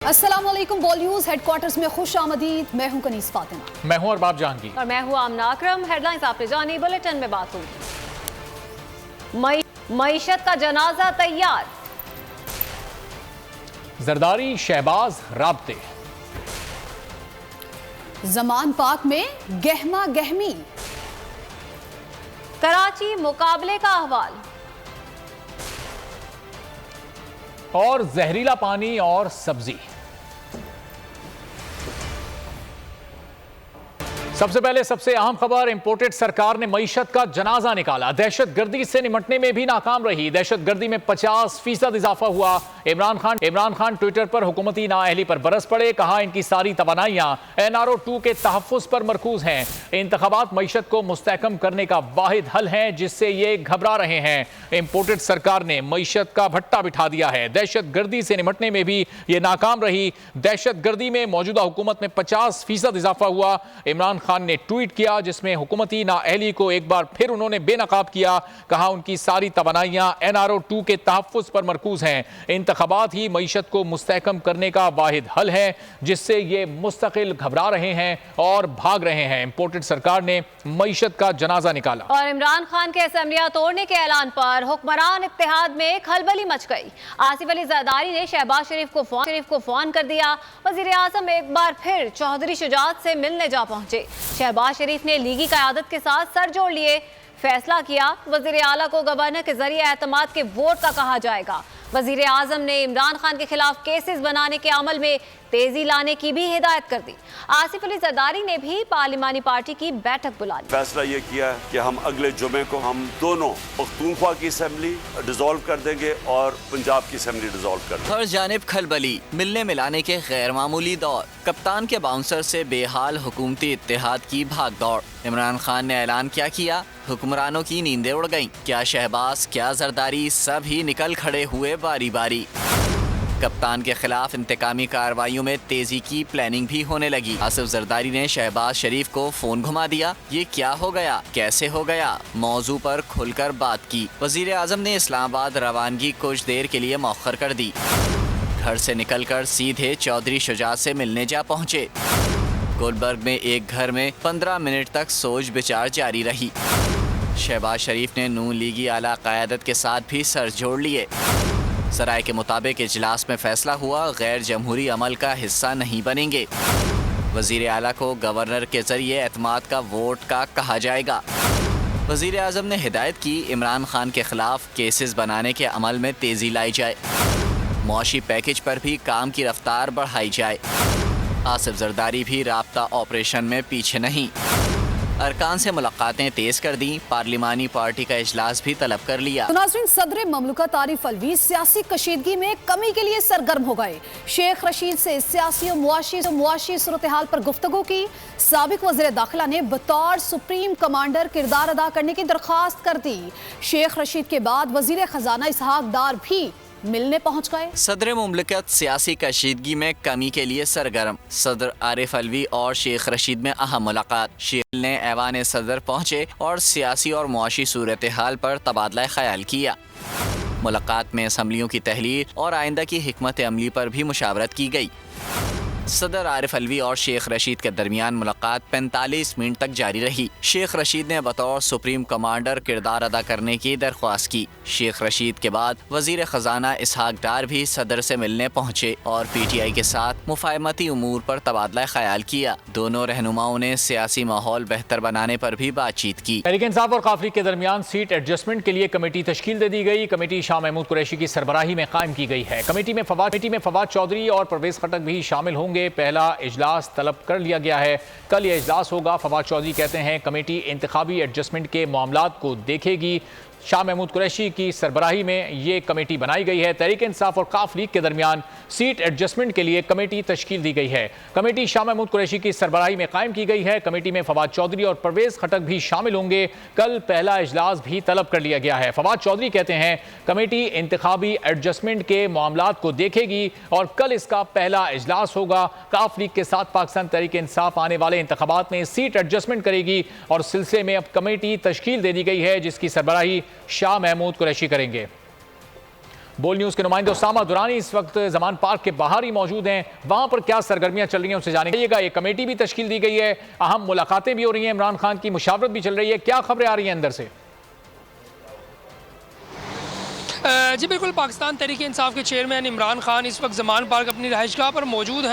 अस्सलामुअलैकुम बॉलीवुड हेडक्वार्टर्स में खुश आमदीद। मैं हूं कनीस फातिमा। मैं हूं अरबाब जहांगीर और मैं हूं आमना अकरम। हेडलाइंस आपने जानी, बुलेटिन में बात होगी। मईशत का जनाजा तैयार, जरदारी शहबाज राब्ते। जमान पाक में गहमा गहमी, कराची मुकाबले का अहवाल और जहरीला पानी और सब्जी। सबसे पहले सबसे अहम खबर, इंपोर्टेड सरकार ने मईशत का जनाजा निकाला। दहशतगर्दी से निपटने में भी नाकाम रही। दहशतगर्दी में 50% इजाफा हुआ। इमरान खान ट्विटर पर हुकूमती नाअहली पर बरस पड़े। कहा इनकी सारी तवानाइयां NRO 2 के तहफ्फुज पर मरकूज हैं। इंतखाबात मईशत को मुस्तहकम करने का वाहिद हल है जिससे ये घबरा रहे हैं। इंपोर्टेड सरकार ने मईशत का भट्टा बिठा दिया है। दहशतगर्दी से निपटने में भी ये नाकाम रही। दहशतगर्दी में मौजूदा हुकूमत में 50% इजाफा हुआ। इमरान खान ने ट्वीट किया जिसमें हुकूमती नाअहली को एक बार फिर उन्होंने बेनकाब किया। कहा उनकी सारी तवानाइयां NRO 2 के तहफ्फुज पर मरकूज हैं। इंतखाबात ही मईशत को मुस्तहकम करने का वाहिद हल है जिससे ये मुस्तकिल घबरा रहे हैं और भाग रहे हैं। इंपोर्टेड सरकार ने मईशत का जनाजा निकाला। और इमरान खान के असेंबलियां तोड़ने के ऐलान पर हुक्मरान इत्तेहाद में खलबली मच गई। आसिफ अली जरदारी ने शहबाज शरीफ को फोन कर दिया। वजीर आजम एक बार फिर चौधरी शुजात से मिलने जा पहुंचे। शहबाज शरीफ ने लीगी क़यादत के साथ सर जोड़ लिए। फैसला किया वजीर आला को गवर्नर के जरिए एतमाद के वोट का कहा जाएगा। वजीर आजम ने इमरान खान के खिलाफ केसेस बनाने के अमल में तेजी लाने की भी हिदायत कर दी। आसिफ अली जरदारी ने भी पार्लिमानी पार्टी की बैठक बुला ली। फैसला ये किया कि हम अगले जुमे को हम दोनों पख्तूनख्वा की असेंबली डिसॉल्व कर देंगे और पंजाब की असेंबली डिसॉल्व कर देंगे। हर जानिब खलबली, मिलने मिलाने के गैर मामूली दौर। कप्तान के बाउंसर से बेहाल हुकूमती इत्तेहाद की भाग दौड़। इमरान खान ने ऐलान क्या किया? हुक्मरानों की नींदें उड़ गईं। क्या शहबाज, क्या जरदारी, सब ही निकल खड़े हुए बारी बारी। कप्तान के खिलाफ इंतकामी कार्रवाइयों में तेजी की प्लानिंग भी होने लगी। आसिफ जरदारी ने शहबाज शरीफ को फोन घुमा दिया। ये क्या हो गया, कैसे हो गया? मौजू पर खुलकर बात की। वजीर आजम ने इस्लामाबाद रवानगी कुछ देर के लिए मौखर कर दी। घर से निकलकर सीधे चौधरी शुजात से मिलने जा पहुंचे। गुलबर्ग में एक घर में 15 मिनट तक सोच विचार जारी रही। शहबाज शरीफ ने नून लीगी आला क़यादत के साथ भी सर जोड़ लिए। सराय के मुताबिक इजलास में फैसला हुआ गैर जमहूरी अमल का हिस्सा नहीं बनेंगे। वजीर आला को गवर्नर के जरिए एतमाद का वोट का कहा जाएगा। वजीर आजम ने हिदायत की इमरान खान के खिलाफ केसेस बनाने के अमल में तेजी लाई जाए। मुआशी पैकेज पर भी काम की रफ्तार बढ़ाई जाए। आसिफ जरदारी भी राब्ता ऑपरेशन में पीछे नहीं। अरकान से मुलाकातें तेज कर दी। पार्लिमानी पार्टी का इजलास भी तलब कर लिया। तो नाज़रीन, सदर ममलकत आरिफ अलवी सियासी कशीदगी में कमी के लिए सरगर्म हो गए। शेख रशीद से सियासी और मुआशी सूरत हाल पर गुफ्तगू की। साबिक वज़ीर दाखिला ने बतौर सुप्रीम कमांडर किरदार अदा करने की दरख्वास्त कर दी। शेख रशीद के बाद वजीर खजाना इसहाक डार भी मिलने पहुंच गए। सदर मुमलिकत सियासी कशीदगी में कमी के लिए सरगर्म। सदर आरिफ अलवी और शेख रशीद में अहम मुलाकात। शेख ने ऐवान सदर पहुंचे और सियासी और मुआशी सूरत हाल पर तबादला ख्याल किया। मुलाकात में असम्बलियों की तहलील और आइंदा की हिकमत अमली पर भी मुशावरत की गई। सदर आरिफ अलवी और शेख रशीद के दरमियान मुलाकात 45 मिनट तक जारी रही। शेख रशीद ने बतौर सुप्रीम कमांडर किरदार अदा करने की दरख्वास्त की। शेख रशीद के बाद वजीर खजाना इसहाक डार भी सदर से मिलने पहुंचे और PTI के साथ मुफाहमती उमूर पर तबादला ख्याल किया। दोनों रहनुमाओं ने सियासी माहौल बेहतर बनाने पर भी बातचीत की। तहरीक इंसाफ और काफली के दरमियान सीट एडजस्टमेंट के लिए कमेटी तश्कील दे दी गई। कमेटी शाह महमूद कुरैशी की सरबराही में कायम की गई है। कमेटी में फवाद चौधरी और परवेज खटक भी शामिल होंगे। पहला इजलास तलब कर लिया गया है। कल यह इजलास होगा। फवाद चौधरी कहते हैं कमेटी इंतखाबी एडजस्टमेंट के मामलात को देखेगी। शाह महमूद कुरैशी की सरबराही में ये कमेटी बनाई गई है। तहरीक इंसाफ और काफ लीग के दरमियान सीट एडजस्टमेंट के लिए कमेटी तश्कील दी गई है। कमेटी शाह महमूद कुरैशी की सरबराही में कायम की गई है। कमेटी में फवाद चौधरी और परवेज खटक भी शामिल होंगे। कल पहला इजलास भी तलब कर लिया गया है। फवाद चौधरी कहते हैं कमेटी इंतखाबी एडजस्टमेंट के मामलात को देखेगी और कल इसका पहला इजलास होगा। काफ लीग के साथ पाकिस्तान तहरीक इंसाफ आने वाले इंतखाबात में सीट एडजस्टमेंट करेगी और सिलसिले में अब कमेटी तश्कील दे दी गई है जिसकी सरबराही शाह महमूद कुरैशी करेंगे। बोल न्यूज के नुमाइंदे उसामा दुरानी इस वक्त जमान पार्क के बाहर ही मौजूद हैं। वहां पर क्या सरगर्मियां चल रही हैं उनसे जानेगा। एक कमेटी भी तश्कील दी गई है, अहम मुलाकातें भी हो रही हैं, इमरान खान की मुशावरत भी चल रही है। क्या खबरें आ रही हैं अंदर से? जी बिल्कुल, पाकिस्तान तहरीक इंसाफ के चेयरमैन इमरान खान इस वक्त जमान पार्क अपनी रहायशगाह पर मौजूद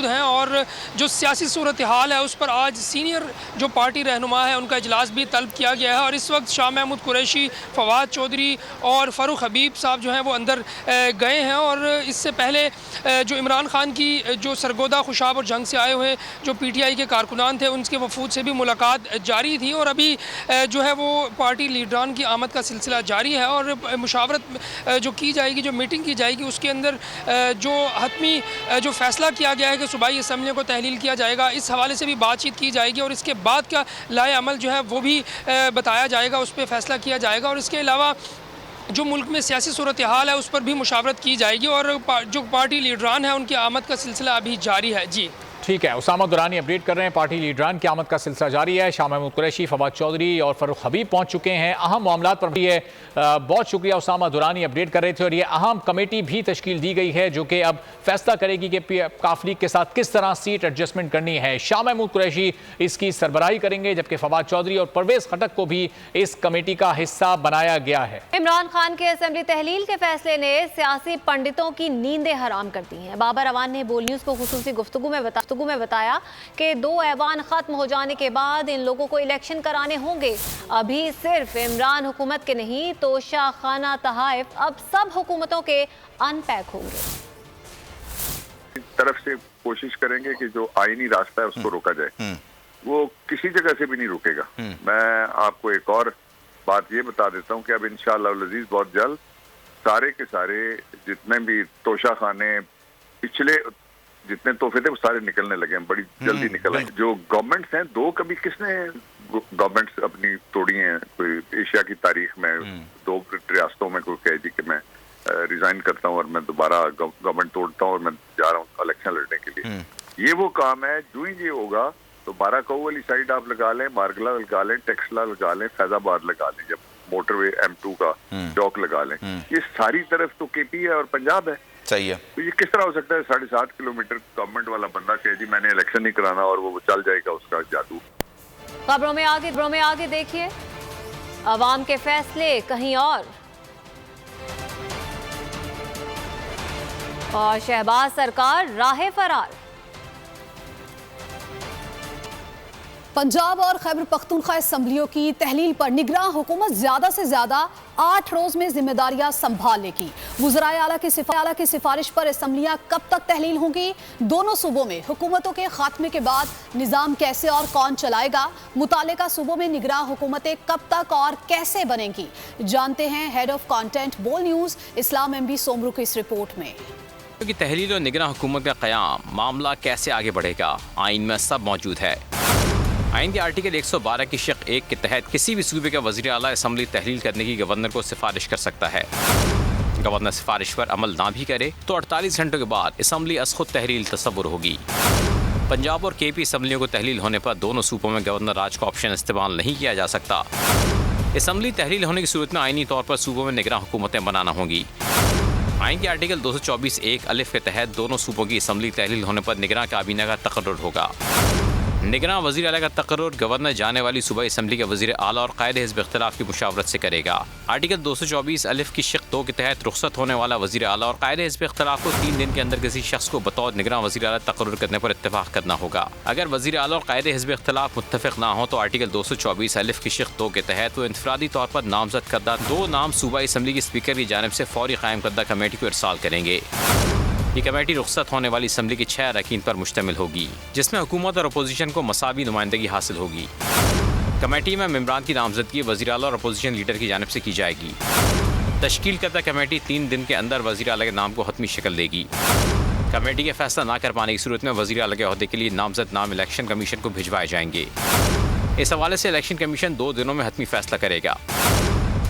हैं और जो सियासी सूरत हाल है उस पर आज सीनियर जो पार्टी रहनुमा है उनका इजलास भी तलब किया गया है। और इस वक्त शाह महमूद कुरैशी, फवाद चौधरी और फ़ारूक हबीब साहब जो हैं वो अंदर गए हैं। और इससे पहले जो इमरान खान की जो सरगोदा, खुशाब और जंग से आए हुए जो PTI के कारकुनान थे उनके वफूद से भी मुलाकात जारी थी। और अभी जो है वो पार्टी लीडरान की आमद का सिलसिला जारी है और मुशावरत जो की जाएगी, जो मीटिंग की जाएगी उसके अंदर जो हतमी जो फैसला किया गया है कि सूबाई असम्बलियों को तहलील किया जाएगा, इस हवाले से भी बातचीत की जाएगी। और इसके बाद का लाए अमल जो है वो भी बताया जाएगा, उस पर फैसला किया जाएगा। और इसके अलावा जो मुल्क में सियासी सूरत हाल है उस पर भी मुशावरत की जाएगी और जो पार्टी लीडरान है उनकी आमद का सिलसिला अभी जारी है। जी ठीक है, उसामा दुरानी अपडेट कर रहे हैं। पार्टी लीडरान की आमद का सिलसिला जारी है। शाह महमूद कुरैशी, फवाद चौधरी और फ़ारूक हबीब पहुंच चुके हैं। अहम मामलात पर भी है। बहुत शुक्रिया उसामा दुरानी अपडेट कर रहे थे। और ये अहम कमेटी भी तश्कील दी गई है जो कि अब फैसला करेगी कि काफ लीग के साथ किस तरह सीट एडजस्टमेंट करनी है। शाह महमूद कुरैशी इसकी सरबराही करेंगे, जबकि फवाद चौधरी और परवेज खटक को भी इस कमेटी का हिस्सा बनाया गया है। इमरान खान के असेंबली तहलील के फैसले ने सियासी पंडितों की नींदें हराम कर दी हैं। बाबर अवान ने बोल न्यूज़ को खुसूसी गुफ्तगू में बताया कि 2 ऐवान खत्म हो जाने के बाद इन लोगों को इलेक्शन कराने होंगे। अभी सिर्फ इमरान हुकूमत के नहीं, तोशा, खाना, तहाइफ, अब सब हुकूमतों के अनपैक होंगे। तरफ से कोशिश करेंगे कि जो आईनी रास्ता है उसको रोका जाए, वो किसी जगह से भी नहीं रुकेगा। मैं आपको एक और बात ये बता देता हूँ कि अब इंशाअल्लाह अज़ीज़ बहुत जल्द सारे के सारे जितने भी तोशा खाने, पिछले जितने तोहफे थे वो सारे निकलने लगे हैं, बड़ी जल्दी निकल आए। जो गवर्नमेंट्स हैं, 2 कभी किसने गवर्नमेंट्स अपनी तोड़ी हैं कोई एशिया की तारीख में? 2 रियासतों में कोई कहे जी कि मैं रिजाइन करता हूँ और मैं दोबारा गवर्नमेंट तोड़ता हूँ और मैं जा रहा हूँ इलेक्शन लड़ने के लिए। ये वो काम है। जो ही ये होगा तो बाराकाऊ वाली साइड आप लगा लें, मारगला लगा लें, टेक्सला लगा लें, फैजाबाद लगा लें, जब मोटरवे M2 का चौक लगा लें, ये सारी तरफ तो KP है और पंजाब है। सही है। तो ये किस तरह हो सकता है 7.5 किलोमीटर गवर्नमेंट वाला बंदा कहे जी मैंने इलेक्शन नहीं कराना और वो चल जाएगा उसका जादू। खबरों में आगे देखिए, अवाम के फैसले कहीं और शहबाज सरकार राहे फरार। पंजाब और खैबर पख्तूनख्वा असम्बलियों की तहलील पर निगरान हुकूमत ज्यादा से ज्यादा 8 रोज में जिम्मेदारियां संभाल लेगी। वज़राए आला की सिफारिश पर असम्बलियां कब तक तहलील होंगी? दोनों सूबों में हुकूमतों के खात्मे के बाद निज़ाम कैसे और कौन चलाएगा? मुतालिका सूबों में निगरान हुकूमतें कब तक और कैसे बनेंगी? जानते हैं हेड ऑफ कंटेंट बोल न्यूज़ इस्लाम MB सोमरू की इस रिपोर्ट में। की तहलील और निगरान हुकूमत का क़याम, मामला कैसे आगे बढ़ेगा? आइन में सब मौजूद है। आइन के आर्टिकल 112 की शिक 1 के तहत किसी भी सूबे का वज़ीर आला असम्बली तहलील करने की गवर्नर को सिफारिश कर सकता है। गवर्नर सिफारिश पर अमल ना भी करे तो 48 घंटों के बाद असम्बली अस-खुद तहलील तस्वुर होगी। पंजाब और KP असम्बलियों को तहलील होने पर दोनों सूबों में गवर्नर राज का ऑप्शन इस्तेमाल नहीं किया जा सकता। असम्बली तहलील होने की सूरत में आइनी तौर पर सूबों में निगरान हुकूमतें बनाना होंगी। आइन के आर्टिकल 224(1) अलिफ के तहत दोनों सूबों की असम्बली तहलील होने पर निगरान काबीना का तकर्रुर होगा। निगरान वज़ीर आला का तकर्रुर गवर्नर जाने वाली सूबाई असम्बली के वज़ीर आला और कायदे हिज़्ब इख्तिलाफ की मुशावरत से करेगा। आर्टिकल 224 अलिफ की शिक 2 के तहत रुख्सत होने वाला वज़ीर आला और कायदे हिज़्ब इख्तिलाफ को 3 दिन के अंदर किसी शख्स को बतौर निगरान वज़ीर आला तकर्रुर करने पर इत्तेफाक करना होगा। अगर वज़ीर आला और कायदे हिज़्ब इख्तिलाफ मुत्तफ़िक़ ना हो तो आर्टिकल 224 अलिफ की शिक 2 के तहत वो इनफरादी तौर पर नामज़द करदा 2 नाम सूबाई असम्बली के स्पीकर की जानिब से फौरी कायम करदा कमेटी को इरसाल करेंगे। ये कमेटी रुख्सत होने वाली असम्बली की 6 अरकान पर मुश्तमिल होगी, जिसमें हुकूमत और अपोजिशन को मसावी नुमाइंदगी हासिल होगी। कमेटी में मेंबरान की नामजदगी वज़ीर आला और अपोजिशन लीडर की जानिब से की जाएगी। तश्कील करदा कमेटी 3 दिन के अंदर वज़ीर आला के नाम को हतमी शक्ल देगी। कमेटी के फैसला ना कर पाने की सूरत में वज़ीर आला के ओहदे के लिए नामजद नाम इलेक्शन कमीशन को भिजवाए जाएंगे। इस हवाले से इलेक्शन कमीशन 2 दिनों में हतमी फैसला करेगा।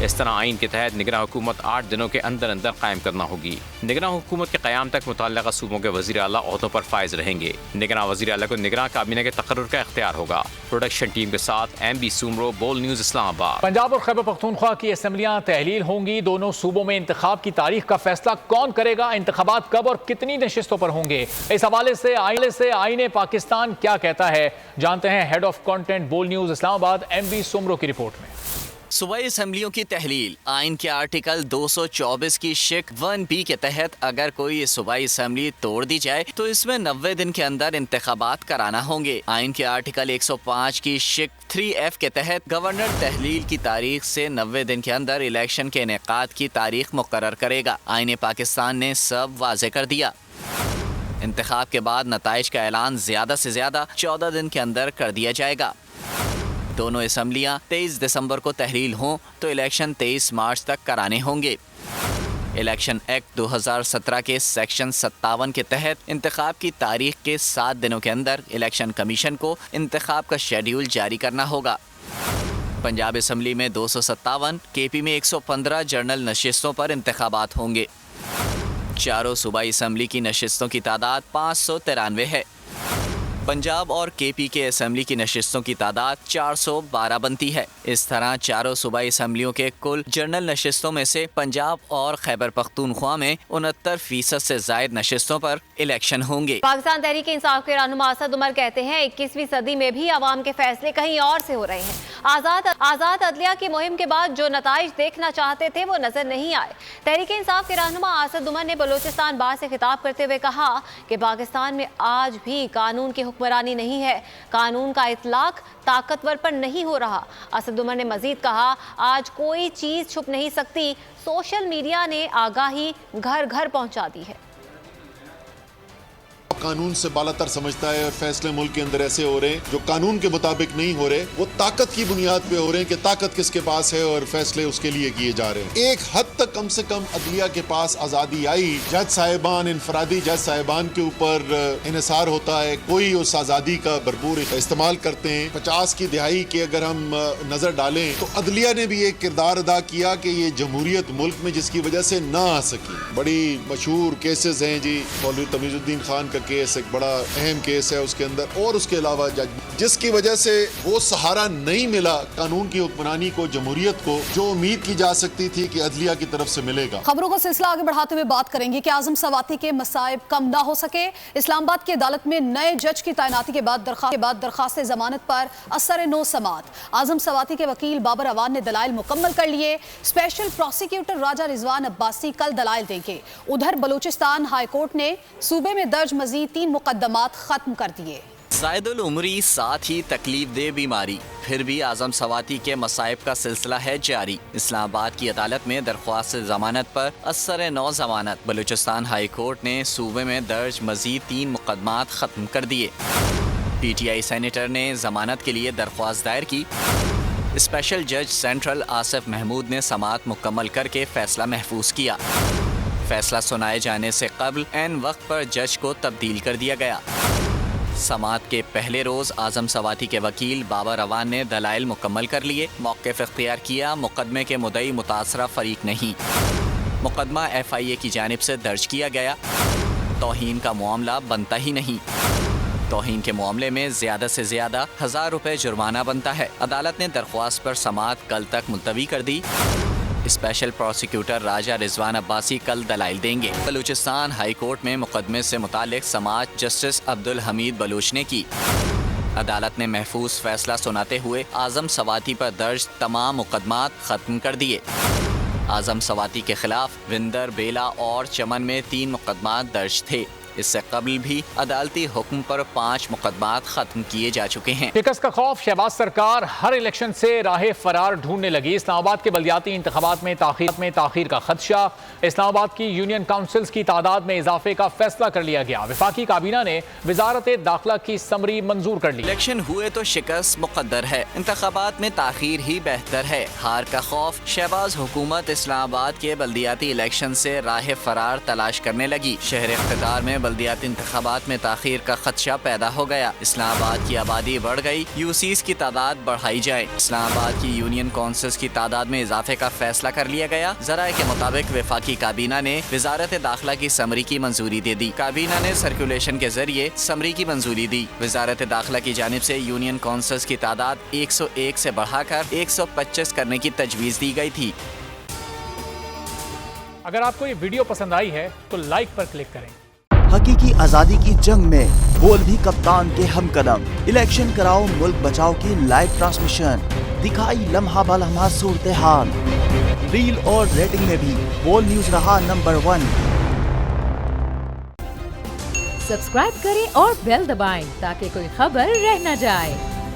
इस तरह आइन के तहत निगरान हुकूमत 8 दिनों के अंदर अंदर कायम करना होगी। निगरान हुकूमत के क़याम तक मुतल्लिक़ा सूबों के वज़ीर आला ओहदों पर फाइज रहेंगे। निगरान वज़ीर आला को निगरान काबीना के तकर्रुर का इख्तियार होगा। प्रोडक्शन टीम के साथ MB सुमरो, बोल न्यूज़, इस्लामाबाद। पंजाब और खैबर पख्तूनख्वा की असम्बलियाँ तहलील होंगी। दोनों सूबों में इंतखाब की तारीख का फैसला कौन करेगा, इंतखाबात कब और कितनी नशिस्तों पर होंगे, इस हवाले से आईने पाकिस्तान क्या कहता है, जानते हैं हेड ऑफ कंटेंट बोल न्यूज़ इस्लामाबाद MB सुमरो की रिपोर्ट में। सूबाई असम्बलियों की तहलील। आइन के आर्टिकल 224 की शिक 1B के तहत अगर कोई सूबाई असम्बली तोड़ दी जाए तो इसमें 90 दिन के अंदर इंतखाबात कराना होंगे। आइन के आर्टिकल 105 की शिक 3F के तहत गवर्नर तहलील की तारीख से 90 दिन के अंदर इलेक्शन के इनेकाद की तारीख मुकर्रर करेगा। आइन पाकिस्तान ने सब वाज़े कर दिया। इंतखाब के बाद नताइज का ऐलान ज़्यादा से ज़्यादा 14 दिन के अंदर कर दिया जाएगा। दोनों असम्बलियाँ 23 दिसंबर को तहलील हों तो इलेक्शन 23 मार्च तक कराने होंगे। इलेक्शन एक्ट 2017 के सेक्शन 57 के तहत इंतखाब की तारीख के 7 दिनों के अंदर इलेक्शन कमीशन को इंतखाब का शेड्यूल जारी करना होगा। पंजाब असम्बली में 257, KP में 115 जनरल नशिस्तों पर इंतखाबात होंगे। चारों सूबाई असम्बली की नशिस्तों की तादाद 593 है। पंजाब और KP के असम्बली की नशिस्तों की तादाद 412 बनती है। इस तरह चारों सूबाई असम्बलियों के कुल जनरल नशिस्तों में से पंजाब और खैबर पख्तूनख्वा में 69% से जायद नशिस्तों पर इलेक्शन होंगे। पाकिस्तान तहरीक इंसाफ के रहनुमा असद उमर कहते हैं 21वीं सदी में भी आवाम के फैसले कहीं और से हो रहे हैं। आज़ाद अदलिया की मुहिम के बाद जो नताइज देखना चाहते थे वो नजर नहीं आए। तहरीक इंसाफ के रहनुमा असद उमर ने बलूचिस्तान बार से खिताब करते हुए कहा कि पाकिस्तान में आज भी कानून की हुक्मरानी नहीं है, कानून का इतलाक ताकतवर पर नहीं हो रहा। असद उमर ने मजीद कहा, आज कोई चीज छुप नहीं सकती, सोशल मीडिया ने आगाही घर घर पहुंचा दी है। कानून से बालातर समझता है और फैसले मुल्क के अंदर ऐसे हो रहे हैं जो कानून के मुताबिक नहीं हो रहे, वो ताकत की बुनियाद पे हो रहे हैं कि ताकत किसके पास है और फैसले उसके लिए किए जा रहे हैं। एक हद तक कम से कम अदलिया के पास आज़ादी आई। जज साहिबान, इनफरादी जज साहिबान के ऊपर इन्हिसार होता है, कोई उस आज़ादी का भरपूर इस्तेमाल करते हैं। 50 की दिहाई की अगर हम नजर डालें तो अदलिया ने भी एक किरदार अदा किया कि ये जमहूरियत मुल्क में जिसकी वजह से ना आ सकी। बड़ी मशहूर केसेस हैं जी, मौलवी तमीजुद्दीन खान का केस एक बड़ा अहम केस है उसके अंदर, और उसके अलावा जज, जिसकी वजह से वो सहारा नहीं मिला कानून की हुक्मरानी को, जमहूरियत को, जो उम्मीद की जा सकती थी कि अदलिया की तरफ से मिलेगा। खबरों का सिलसिला आगे बढ़ाते हुए बात करेंगे कि आजम सवाती के मसाइब कम ना हो सके। इस्लामाबाद की अदालत में नए जज की तैनाती के बाद दरखास्त जमानत पर असर नो समात। आजम सवाती के वकील बाबर अवान ने दलाइल मुकम्मल कर लिए। स्पेशल प्रोसिक्यूटर राजा रिजवान अब्बासी कल दलाइल देंगे। उधर बलूचिस्तान हाई कोर्ट ने सूबे में दर्ज मजीद 3 मुकदमात खत्म कर दिए। ज़ायदुल उमरी साथ ही तकलीफ दे बीमारी, फिर भी आजम सवाती के मसाइब का सिलसिला है जारी। इस्लामाबाद की अदालत में दरख्वास्त जमानत पर असर नौ जमानत। बलूचिस्तान हाई कोर्ट ने सूबे में दर्ज मजीद 3 मुकदमात खत्म कर दिए। PTI सेनेटर ने जमानत के लिए दरख्वास्त दायर की। स्पेशल जज सेंट्रल आसिफ महमूद ने समाअत मुकम्मल करके फैसला महफूज किया। फैसला सुनाए जाने से कबल ऐन वक्त पर जज को तब्दील कर दिया गया। समाअत के पहले रोज आजम सवाती के वकील बाबर अवान ने दलाइल मुकम्मल कर लिए। मौक़िफ़ इख्तियार किया, मुकदमे के मुद्दई मुतासरा फरीक नहीं। मुकदमा FIA की जानिब से दर्ज किया गया। तौहीन का मामला बनता ही नहीं। तौहीन के मामले में ज़्यादा से ज़्यादा 1000 रुपये जुर्माना बनता है। अदालत ने दरख्वास्त पर समाअत कल तक मुलतवी कर दी। स्पेशल प्रोसिक्यूटर राजा रिजवान अब्बासी कल दलाइल देंगे। बलूचिस्तान हाई कोर्ट में मुकदमे से मुतालिक समाअत जस्टिस अब्दुल हमीद बलूच ने की। अदालत ने महफूज फैसला सुनाते हुए आजम सवाती पर दर्ज तमाम मुकदमात खत्म कर दिए। आजम सवाती के खिलाफ विंदर, बेला और चमन में 3 मुकदमात दर्ज थे। इससे कबल भी अदालती हुक्म पर 5 मुकदमात खत्म किए जा चुके हैं। शिकस्त का खौफ, शहबाज सरकार हर इलेक्शन से राह फरार ढूंढने लगी। इस्लामाबाद के बल्दियाती इंतखाबात में ताखीर का खदशा। इस्लामाबाद की यूनियन काउंसिल्स की तादाद में इजाफे का फैसला कर लिया गया। वफाकी काबीना ने वजारत दाखिला की समरी मंजूर कर ली। इलेक्शन हुए तो शिकस्त मुकद्दर है, इंतखाबात में ताखीर ही बेहतर है। हार का खौफ, शहबाज हुकूमत इस्लामाबाद के बल्दियाती इलेक्शन से राह फरार तलाश करने लगी। शहर इख्तिदार में बल्दियाती इंतखाबात में ताखीर का खदशा पैदा हो गया। इस्लामाबाद की आबादी बढ़ गई, यूसीज की तादाद बढ़ाई जाए। इस्लामाबाद की यूनियन काउंसिल्स की तादाद में इजाफे का फैसला कर लिया गया। जराए के मुताबिक वफाकी काबीना ने वजारत दाखिला की समरी की मंजूरी दे दी। काबीना ने सर्कुलेशन के जरिए समरी की मंजूरी दी। वजारत दाखिला की जानिब से यूनियन काउंसिल्स की तादाद 101 से बढ़ाकर 125 करने की तजवीज़ दी गई थी। अगर आपको ये वीडियो पसंद आई है तो लाइक पर क्लिक करें। हकीकी आजादी की जंग में बोल भी कप्तान के हमकदम। इलेक्शन कराओ मुल्क बचाओ की लाइव ट्रांसमिशन, दिखाई लम्हा बलम्हा सूरत हाल। रील और रेटिंग में भी बोल न्यूज रहा नंबर 1। सब्सक्राइब करें और बेल दबाएं ताकि कोई खबर रह न जाए।